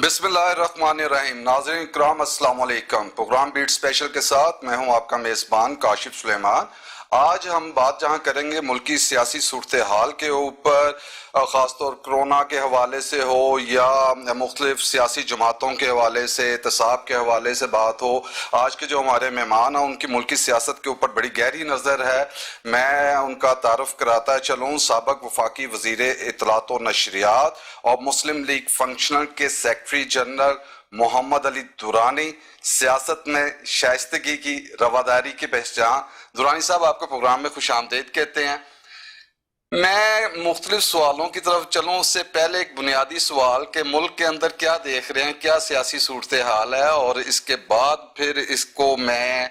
بسم اللہ الرحمن الرحیم۔ ناظرین اکرام السلام علیکم۔ پروگرام بیٹ اسپیشل کے ساتھ میں ہوں آپ کا میزبان کاشف سلیمان۔ آج ہم بات جہاں کریں گے ملکی سیاسی صورتحال کے اوپر، خاص طور کرونا کے حوالے سے ہو یا مختلف سیاسی جماعتوں کے حوالے سے، احتساب کے حوالے سے بات ہو۔ آج کے جو ہمارے مہمان ہیں ان کی ملکی سیاست کے اوپر بڑی گہری نظر ہے۔ میں ان کا تعارف کراتا چلوں، سابق وفاقی وزیر اطلاعات و نشریات اور مسلم لیگ فنکشنل کے سیکرٹری جنرل محمد علی درانی، سیاست میں شائستگی کی رواداری کی پہچان۔ درانی صاحب، آپ کو پروگرام میں خوش آمدید کہتے ہیں۔ میں مختلف سوالوں کی طرف چلوں اس سے پہلے ایک بنیادی سوال کہ ملک کے اندر کیا دیکھ رہے ہیں، کیا سیاسی صورتحال ہے، اور اس کے بعد پھر اس کو میں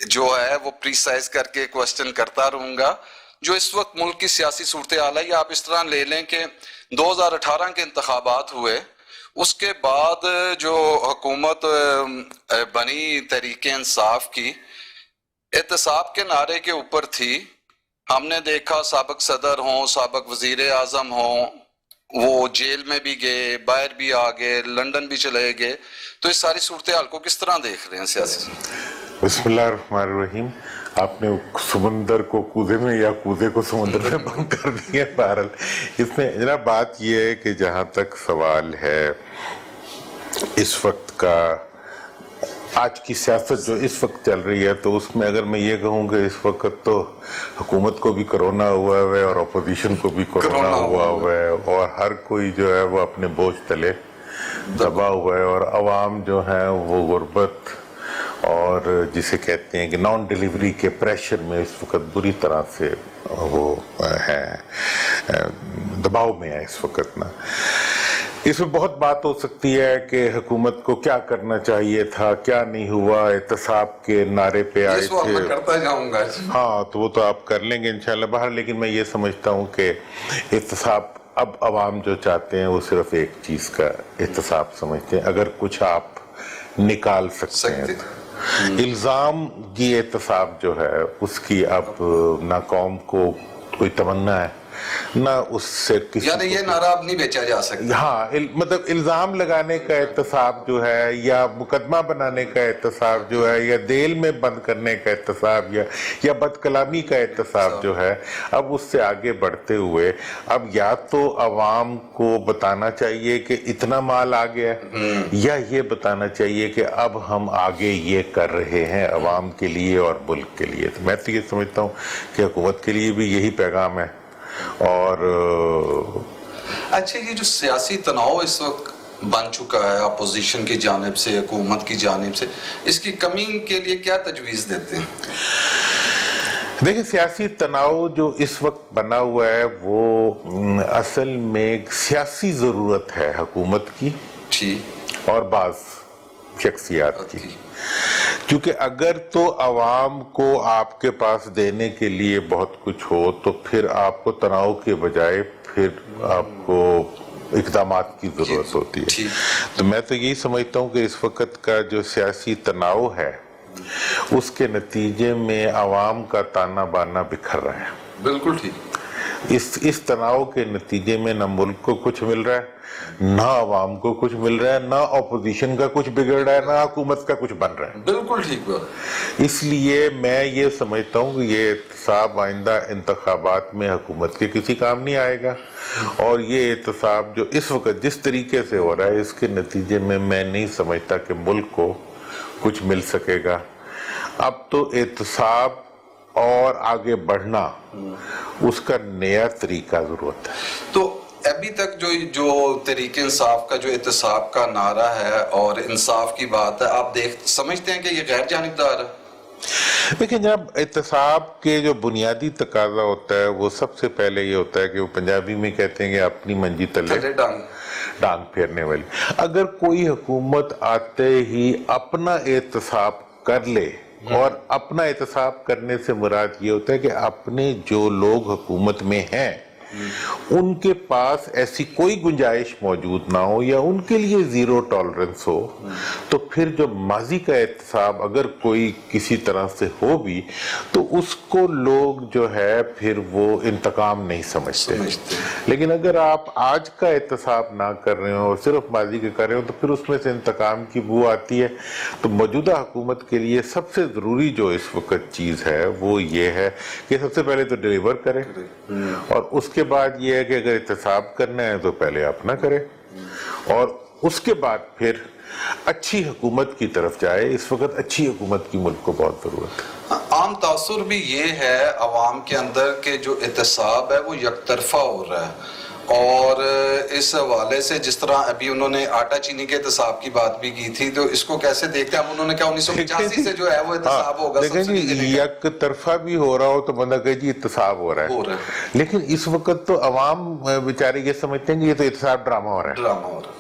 جو ہے وہ پریسائز کر کے کوسچن کرتا رہوں گا۔ جو اس وقت ملک کی سیاسی صورتحال ہے، یہ آپ اس طرح لے لیں کہ 2018 کے انتخابات ہوئے، اس کے بعد جو حکومت بنی تحریک انصاف کی، احتساب کے نعرے کے اوپر تھی۔ ہم نے دیکھا سابق صدر ہوں، سابق وزیر اعظم ہوں، وہ جیل میں بھی گئے، باہر بھی آ گئے، لندن بھی چلے گئے۔ تو اس ساری صورتحال کو کس طرح دیکھ رہے ہیں سیاسی؟ بسم اللہ الرحمن الرحیم۔ آپ نے سمندر کو کوزے میں یا کوزے کو سمندر میں بند کر دیا۔ بہرحال اس میں جناب بات یہ ہے کہ جہاں تک سوال ہے اس وقت کا، آج کی سیاست جو اس وقت چل رہی ہے، تو اس میں اگر میں یہ کہوں کہ اس وقت تو حکومت کو بھی کرونا ہوا ہے اور اپوزیشن کو بھی کرونا ہوا ہے، اور ہر کوئی جو ہے وہ اپنے بوجھ تلے دبا ہوا ہے، اور عوام جو ہے وہ غربت اور جسے کہتے ہیں کہ نان ڈیلیوری کے پریشر میں اس وقت بری طرح سے وہ ہے، دباؤ میں ہے اس وقت نا۔ اس میں بہت بات ہو سکتی ہے کہ حکومت کو کیا کرنا چاہیے تھا، کیا نہیں ہوا۔ احتساب کے نعرے پہ آئے تھے، میں کرتا جاؤں گا۔ ہاں تو وہ تو آپ کر لیں گے انشاءاللہ باہر، لیکن میں یہ سمجھتا ہوں کہ احتساب اب عوام جو چاہتے ہیں وہ صرف ایک چیز کا احتساب سمجھتے ہیں، اگر کچھ آپ نکال سکتے ہیں۔ الزام کی احتساب جو ہے اس کی اب نہ قوم کو کوئی تمنا ہے، نہ اس سے کسی، یعنی یہ نعرہ اب نہیں بیچا جا سکتا۔ ہاں مطلب الزام لگانے کا احتساب جو ہے، یا مقدمہ بنانے کا احتساب جو ہے، یا دیل میں بند کرنے کا احتساب، یا بد کلامی کا احتساب جو ہے، اب اس سے آگے بڑھتے ہوئے اب یا تو عوام کو بتانا چاہیے کہ اتنا مال آ گیا، یا یہ بتانا چاہیے کہ اب ہم آگے یہ کر رہے ہیں عوام کے لیے اور ملک کے لیے۔ تو میں تو یہ سمجھتا ہوں کہ حکومت کے لیے بھی یہی پیغام ہے۔ اور اچھا، یہ جو سیاسی تناؤ اس وقت بن چکا ہے اپوزیشن کی جانب سے، حکومت کی جانب سے، اس کی کمی کے لیے کیا تجویز دیتے ہیں؟ دیکھیں، سیاسی تناؤ جو اس وقت بنا ہوا ہے وہ اصل میں ایک سیاسی ضرورت ہے حکومت کی اور بعض شخصیات کی، کیونکہ اگر تو عوام کو آپ کے پاس دینے کے لیے بہت کچھ ہو تو پھر آپ کو تناؤ کے بجائے پھر آپ کو اقدامات کی ضرورت ہوتی ہے۔ تو میں تو یہی سمجھتا ہوں کہ اس وقت کا جو سیاسی تناؤ ہے اس کے نتیجے میں عوام کا تانا بانا بکھر رہا ہے۔ بالکل ٹھیک۔ اس تناؤ کے نتیجے میں نہ ملک کو کچھ مل رہا ہے، نہ عوام کو کچھ مل رہا ہے، نہ اپوزیشن کا کچھ بگڑ رہا ہے، نہ حکومت کا کچھ بن رہا ہے۔ بالکل ٹھیک بات۔ اس لیے میں یہ سمجھتا ہوں کہ یہ احتساب آئندہ انتخابات میں حکومت کے کسی کام نہیں آئے گا، اور یہ احتساب جو اس وقت جس طریقے سے ہو رہا ہے اس کے نتیجے میں نہیں سمجھتا کہ ملک کو کچھ مل سکے گا۔ اب تو احتساب اور آگے بڑھنا، اس کا نیا طریقہ ضرورت ہے۔ تو ابھی تک جو تحریک انصاف کا جو احتساب کا نعرہ ہے اور انصاف کی بات ہے، آپ سمجھتے ہیں کہ یہ غیر جانبدار ہے؟ دیکھیں جناب، احتساب کے جو بنیادی تقاضا ہوتا ہے وہ سب سے پہلے یہ ہوتا ہے کہ وہ پنجابی میں کہتے ہیں کہ اپنی منجی تلے ڈانگ پھیرنے والی۔ اگر کوئی حکومت آتے ہی اپنا احتساب کر لے، اور اپنا احتساب کرنے سے مراد یہ ہوتا ہے کہ اپنے جو لوگ حکومت میں ہیں ان کے پاس ایسی کوئی گنجائش موجود نہ ہو یا ان کے لیے زیرو ٹالرنس ہو، تو پھر جو ماضی کا احتساب اگر کوئی کسی طرح سے ہو بھی تو اس کو لوگ جو ہے پھر وہ انتقام نہیں سمجھتے. لیکن اگر آپ آج کا احتساب نہ کر رہے ہو اور صرف ماضی کے کر رہے ہو تو پھر اس میں سے انتقام کی بو آتی ہے. تو موجودہ حکومت کے لیے سب سے ضروری جو اس وقت چیز ہے وہ یہ ہے کہ سب سے پہلے تو ڈیلیور کرے، اور اس کے بعد یہ ہے کہ اگر احتساب کرنا ہے تو پہلے اپنا کرے، اور اس کے بعد پھر اچھی حکومت کی طرف جائے. اس وقت اچھی حکومت کی ملک کو بہت ضرورت ہے. عام تاثر بھی یہ ہے عوام کے اندر کہ جو احتساب ہے وہ یک طرفہ ہو رہا ہے، اور اس حوالے سے جس طرح ابھی انہوں نے آٹا چینی کے احتساب کی بات بھی کی تھی، تو اس کو کیسے دیکھتے ہیں؟ انہوں نے کہا 1985 سے جو ہے وہ احتساب ہوگا. دیکھیں جی، یک طرفہ بھی ہو رہا ہو تو بندہ کہے جی احتساب ہو رہا ہے، لیکن اس وقت تو عوام بیچارے یہ سمجھتے ہیں کہ یہ تو احتساب ڈرامہ ہو رہا ہے.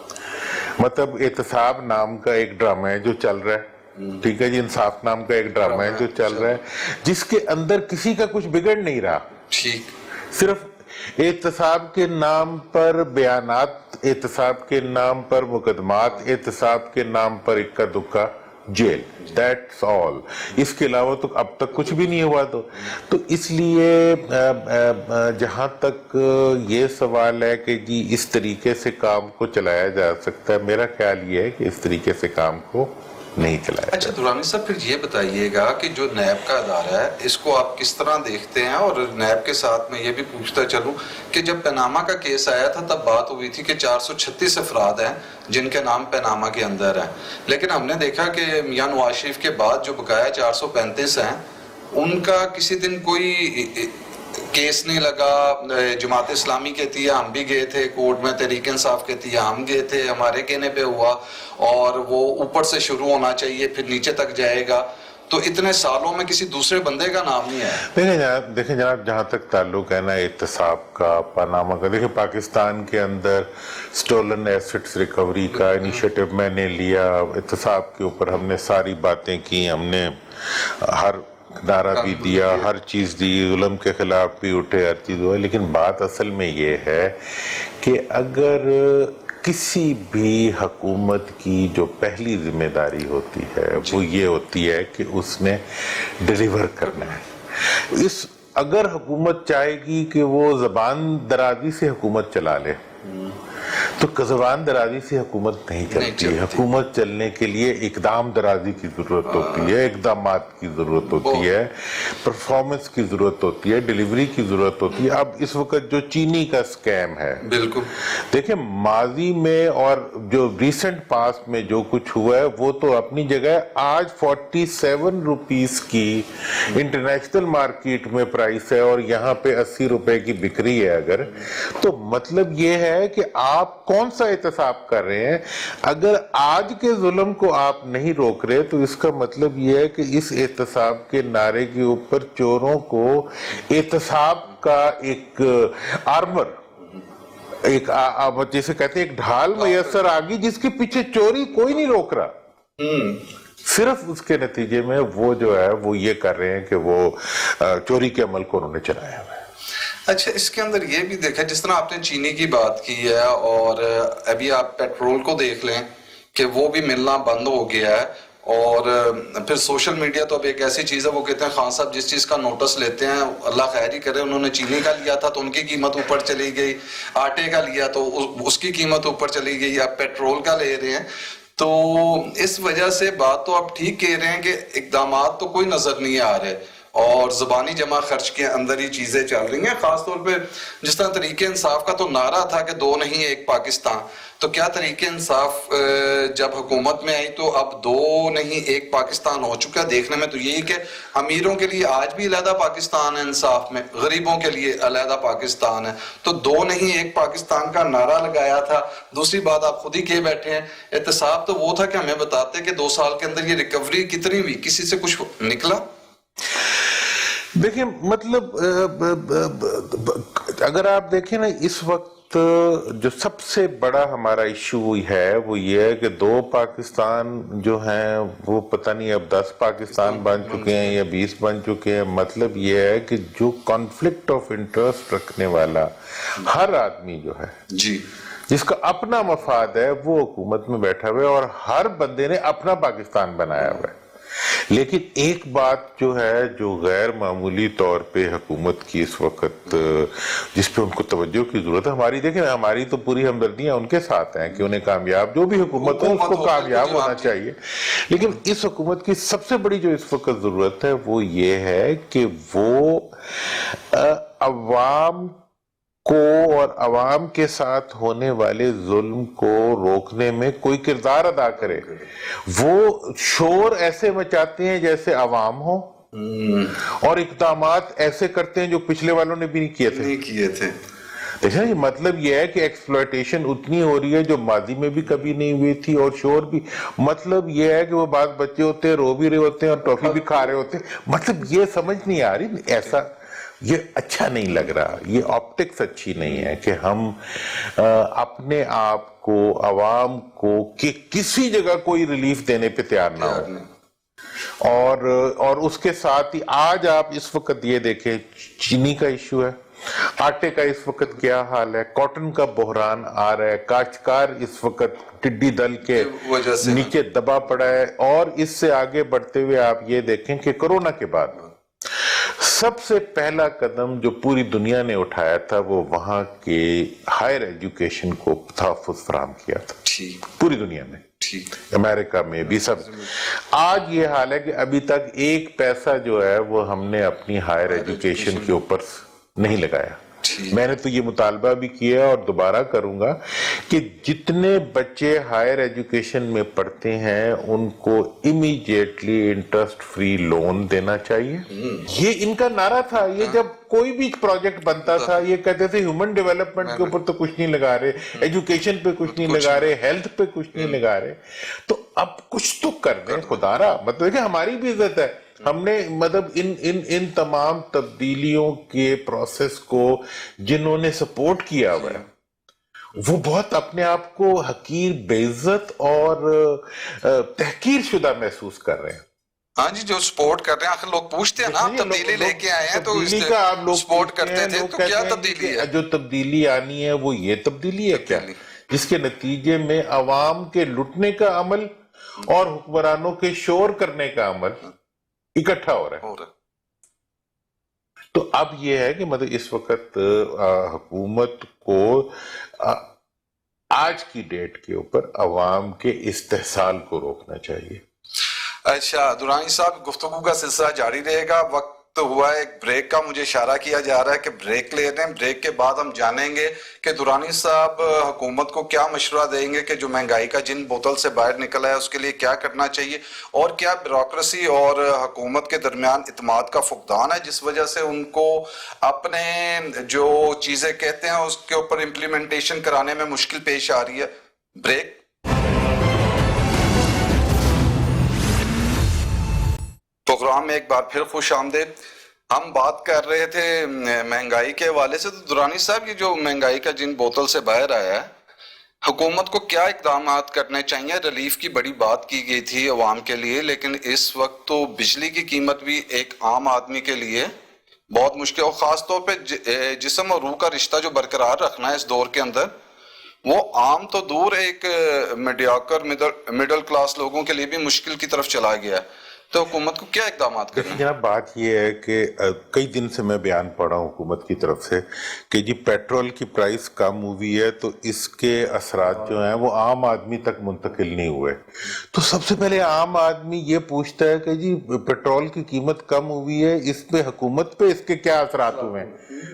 مطلب احتساب نام کا ایک ڈرامہ ہے جو چل رہا ہے، ٹھیک ہے جی، انصاف نام کا ایک ڈرامہ ہے جو چل رہا ہے، جس کے اندر کسی کا کچھ بگڑ نہیں رہا. صرف احتساب کے نام پر بیانات، احتساب کے نام پر مقدمات، احتساب کے نام پر اکا دکا جیل، that's all. اس کے علاوہ تو اب تک کچھ بھی نہیں ہوا. تو اس لیے جہاں تک یہ سوال ہے کہ جی اس طریقے سے کام کو چلایا جا سکتا ہے، میرا خیال یہ ہے کہ اس طریقے سے کام کو نہیں چلایا. اچھا درانی صاحب، پھر یہ بتائیے گا کہ جو نیب کا ادارہ ہے اس کو آپ کس طرح دیکھتے ہیں؟ اور نیب کے ساتھ میں یہ بھی پوچھتا چلوں کہ جب پیناما کا کیس آیا تھا تب بات ہوئی تھی کہ 436 افراد ہیں جن کے نام پیناما کے اندر ہیں، لیکن ہم نے دیکھا کہ میاں نواز شریف کے بعد جو بقایا 435 ہیں ان کا کسی دن کوئی کیس نہیں لگا. جماعت اسلامی کہتی ہے ہم بھی گئے تھے کورٹ میں، تحریک انصاف کہتی ہے ہم گئے تھے، ہمارے کہنے پہ ہوا، اور وہ اوپر سے شروع ہونا چاہیے پھر نیچے تک جائے گا. تو اتنے سالوں میں کسی دوسرے بندے کا نام نہیں ہے. دیکھیں جناب، جہاں تک تعلق ہے نا احتساب کا، پاناما کا، دیکھیں پاکستان کے اندر سٹولن ایسٹس ریکوری کا انیشیٹو میں نے لیا. احتساب کے اوپر ہم نے ساری باتیں کی، ہم نے ہر نعرہ بھی دیا، ہر چیز دی، ظلم کے خلاف بھی اٹھے، ہر چیز ہوئے. لیکن بات اصل میں یہ ہے کہ اگر کسی بھی حکومت کی جو پہلی ذمہ داری ہوتی ہے وہ یہ ہوتی ہے کہ اس نے ڈیلیور کرنا ہے. اگر حکومت چاہے گی کہ وہ زبان درازی سے حکومت چلا لے تو زبان درازی سے حکومت نہیں چلتی. حکومت چلنے کے لیے اقدام درازی کی ضرورت ہوتی ہے، اقدامات کی ضرورت ہوتی ہے، پرفارمنس کی ضرورت ہوتی ہے، ڈیلیوری کی ضرورت ہوتی ہے. اب اس وقت جو چینی کا سکیم ہے، بالکل دیکھیں ماضی میں اور جو ریسنٹ پاس میں جو کچھ ہوا ہے وہ تو اپنی جگہ ہے. آج 47 روپیز کی انٹرنیشنل مارکیٹ میں پرائس ہے اور یہاں پہ 80 روپے کی بکری ہے. اگر تو مطلب یہ ہے کہ آپ کون سا احتساب کر رہے ہیں؟ اگر آج کے ظلم کو آپ نہیں روک رہے تو اس کا مطلب یہ ہے کہ اس احتساب کے نعرے کے اوپر چوروں کو احتساب کا ایک آرمر، ایک جیسے کہتے ہیں ایک ڈھال میسر آگی جس کے پیچھے چوری کوئی نہیں روک رہا. صرف اس کے نتیجے میں وہ جو ہے وہ یہ کر رہے ہیں کہ وہ چوری کے عمل کو انہوں نے چلایا ہوا ہے. اچھا، اس کے اندر یہ بھی دیکھا جس طرح آپ نے چینی کی بات کی ہے، اور ابھی آپ پیٹرول کو دیکھ لیں کہ وہ بھی ملنا بند ہو گیا ہے. اور پھر سوشل میڈیا تو اب ایک ایسی چیز ہے، وہ کہتے ہیں خان صاحب جس چیز کا نوٹس لیتے ہیں اللہ خیر ہی کرے. انہوں نے چینی کا لیا تھا تو ان کی قیمت اوپر چلی گئی، آٹے کا لیا تو اس کی قیمت اوپر چلی گئی، اب پیٹرول کا لے رہے ہیں. تو اس وجہ سے بات تو آپ ٹھیک کہہ رہے ہیں کہ اقدامات تو کوئی نظر نہیں آ رہے، اور زبانی جمع خرچ کے اندر ہی چیزیں چل رہی ہیں. خاص طور پہ جس طرح تحریک انصاف کا تو نعرہ تھا کہ 2 نہیں 1 پاکستان، تو کیا تحریک انصاف جب حکومت میں آئی تو اب 2 نہیں 1 پاکستان ہو چکا؟ دیکھنے میں تو یہی کہ امیروں کے لیے آج بھی علیحدہ پاکستان ہے انصاف میں، غریبوں کے لیے علیحدہ پاکستان ہے. تو 2 نہیں 1 پاکستان کا نعرہ لگایا تھا. دوسری بات آپ خود ہی کہے بیٹھے ہیں، احتساب تو وہ تھا کہ ہمیں بتاتے کہ 2 سال کے اندر یہ ریکوری کتنی ہوئی، کسی سے کچھ نکلا؟ دیکھیں مطلب اگر آپ دیکھیں نا اس وقت جو سب سے بڑا ہمارا ایشو ہے وہ یہ ہے کہ 2 پاکستان جو ہیں وہ پتہ نہیں اب 10 پاکستان بن چکے ہیں یا 20 بن چکے ہیں. مطلب یہ ہے کہ جو کانفلکٹ آف انٹرسٹ رکھنے والا ہر آدمی جو ہے جی جس کا اپنا مفاد ہے وہ حکومت میں بیٹھا ہوا ہے اور ہر بندے نے اپنا پاکستان بنایا ہوا ہے. لیکن ایک بات جو ہے جو غیر معمولی طور پہ حکومت کی اس وقت جس پہ ان کو توجہ کی ضرورت ہے، ہماری دیکھیں ہماری تو پوری ہمدردیاں ان کے ساتھ ہیں کہ انہیں کامیاب جو بھی حکومت ہو اس کو کامیاب ہونا چاہیے. لیکن اس حکومت کی سب سے بڑی جو اس وقت ضرورت ہے وہ یہ ہے کہ وہ عوام کو اور عوام کے ساتھ ہونے والے ظلم کو روکنے میں کوئی کردار ادا کرے. وہ شور ایسے مچاتے ہیں جیسے عوام ہو اور اقدامات ایسے کرتے ہیں جو پچھلے والوں نے بھی نہیں کیے تھے. دیکھیں یہ مطلب یہ ہے کہ ایکسپلائٹیشن اتنی ہو رہی ہے جو ماضی میں بھی کبھی نہیں ہوئی تھی اور شور بھی. مطلب یہ ہے کہ وہ بعض بچے ہوتے ہیں رو بھی رہے ہوتے ہیں اور ٹافی بھی کھا رہے ہوتے ہیں. مطلب یہ سمجھ نہیں آ رہی ایسا یہ اچھا نہیں لگ رہا. یہ آپٹکس اچھی نہیں ہے کہ ہم اپنے آپ کو عوام کو کہ کسی جگہ کوئی ریلیف دینے پہ تیار نہ ہو. اور اس کے ساتھ ہی آج آپ اس وقت یہ دیکھیں چینی کا ایشو ہے، آٹے کا اس وقت کیا حال ہے، کاٹن کا بحران آ رہا ہے، کاشتکار اس وقت ٹڈی دل کے نیچے دبا پڑا ہے. اور اس سے آگے بڑھتے ہوئے آپ یہ دیکھیں کہ کورونا کے بعد سب سے پہلا قدم جو پوری دنیا نے اٹھایا تھا وہ وہاں کے ہائر ایجوکیشن کو تحفظ فراہم کیا تھا پوری دنیا میں، امریکہ میں بھی سب. آج یہ حال ہے کہ ابھی تک 1 پیسہ جو ہے وہ ہم نے اپنی ہائر ایجوکیشن کے اوپر نہیں لگایا. میں نے تو یہ مطالبہ بھی کیا اور دوبارہ کروں گا کہ جتنے بچے ہائر ایجوکیشن میں پڑھتے ہیں ان کو امیڈیٹلی انٹرسٹ فری لون دینا چاہیے. یہ ان کا نعرہ تھا. یہ جب کوئی بھی پروجیکٹ بنتا تھا یہ کہتے تھے ہیومن ڈیولپمنٹ کے اوپر تو کچھ نہیں لگا رہے، ایجوکیشن پہ کچھ نہیں لگا رہے، ہیلتھ پہ کچھ نہیں لگا رہے. تو اب کچھ تو کر دیں خدا را. مطلب کہ ہماری بھی عزت ہے. ہم نے مطلب ان تمام تبدیلیوں کے پروسیس کو جنہوں نے سپورٹ کیا ہوا ہے وہ بہت اپنے آپ کو حقیر، بے عزت اور تحقیر شدہ محسوس کر رہے ہیں. ہاں جی جو سپورٹ کر رہے ہیں. آخر لوگ پوچھتے ہیں نا تبدیلی لے کے آئے ہیں تو سپورٹ کرتے تھے تو کیا تبدیلی ہے؟ جو تبدیلی آنی ہے وہ یہ تبدیلی ہے کیا جس کے نتیجے میں عوام کے لٹنے کا عمل اور حکمرانوں کے شور کرنے کا عمل اکٹھا ہو رہا ہے. تو اب یہ ہے کہ مطلب اس وقت حکومت کو آج کی ڈیٹ کے اوپر عوام کے استحصال کو روکنا چاہیے. اچھا درانی صاحب گفتگو کا سلسلہ جاری رہے گا. وقت ہوا ہے ایک بریک کا، مجھے اشارہ کیا جا رہا ہے کہ بریک لے لیں. بریک کے بعد ہم جانیں گے کہ درانی صاحب حکومت کو کیا مشورہ دیں گے کہ جو مہنگائی کا جن بوتل سے باہر نکلا ہے اس کے لیے کیا کرنا چاہیے، اور کیا بیوروکریسی اور حکومت کے درمیان اعتماد کا فقدان ہے جس وجہ سے ان کو اپنے جو چیزیں کہتے ہیں اس کے اوپر امپلیمنٹیشن کرانے میں مشکل پیش آ رہی ہے. بریک. پروگرام میں ایک بار پھر خوش آمدید. ہم بات کر رہے تھے مہنگائی کے حوالے سے. تو درانی صاحب یہ جو مہنگائی کا جن بوتل سے باہر آیا ہے حکومت کو کیا اقدامات کرنے چاہیے؟ ریلیف کی بڑی بات کی گئی تھی عوام کے لیے، لیکن اس وقت تو بجلی کی قیمت بھی ایک عام آدمی کے لیے بہت مشکل، اور خاص طور پہ جسم اور روح کا رشتہ جو برقرار رکھنا ہے اس دور کے اندر وہ عام تو دور ایک میڈیاکر مڈل کلاس لوگوں کے لیے بھی مشکل کی طرف چلا گیا ہے. تو حکومت کو کیا اقدامات کرنا ہے؟ جناب بات یہ ہے کہ کئی دن سے میں بیان پڑھ رہا ہوں حکومت کی طرف سے کہ جی پیٹرول کی پرائس کم ہوئی ہے تو اس کے اثرات جو ہیں وہ عام آدمی تک منتقل نہیں ہوئے. تو سب سے پہلے عام آدمی یہ پوچھتا ہے کہ جی پیٹرول کی قیمت کم ہوئی ہے، اس پہ حکومت پہ اس کے کیا اثرات ہوئے ہیں؟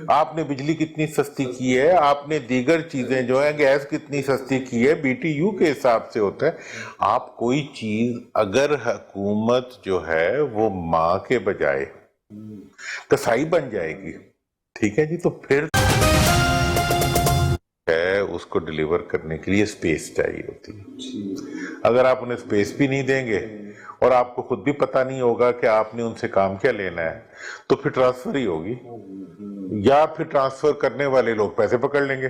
آپ نے بجلی کتنی سستی کی ہے، آپ نے دیگر چیزیں جو ہیں گیس کتنی سستی کی ہے، بی ٹی یو کے حساب سے ہوتا ہے. آپ کوئی چیز اگر حکومت جو ہے وہ ماں کے بجائے کسائی بن جائے گی، ٹھیک ہے جی، تو پھر اس کو ڈیلیور کرنے کے لیے سپیس چاہیے ہوتی ہے. اگر آپ انہیں سپیس بھی نہیں دیں گے اور آپ کو خود بھی پتہ نہیں ہوگا کہ آپ نے ان سے کام کیا لینا ہے تو پھر ٹرانسفر ہی ہوگی، یا پھر ٹرانسفر کرنے والے لوگ پیسے پکڑ لیں گے.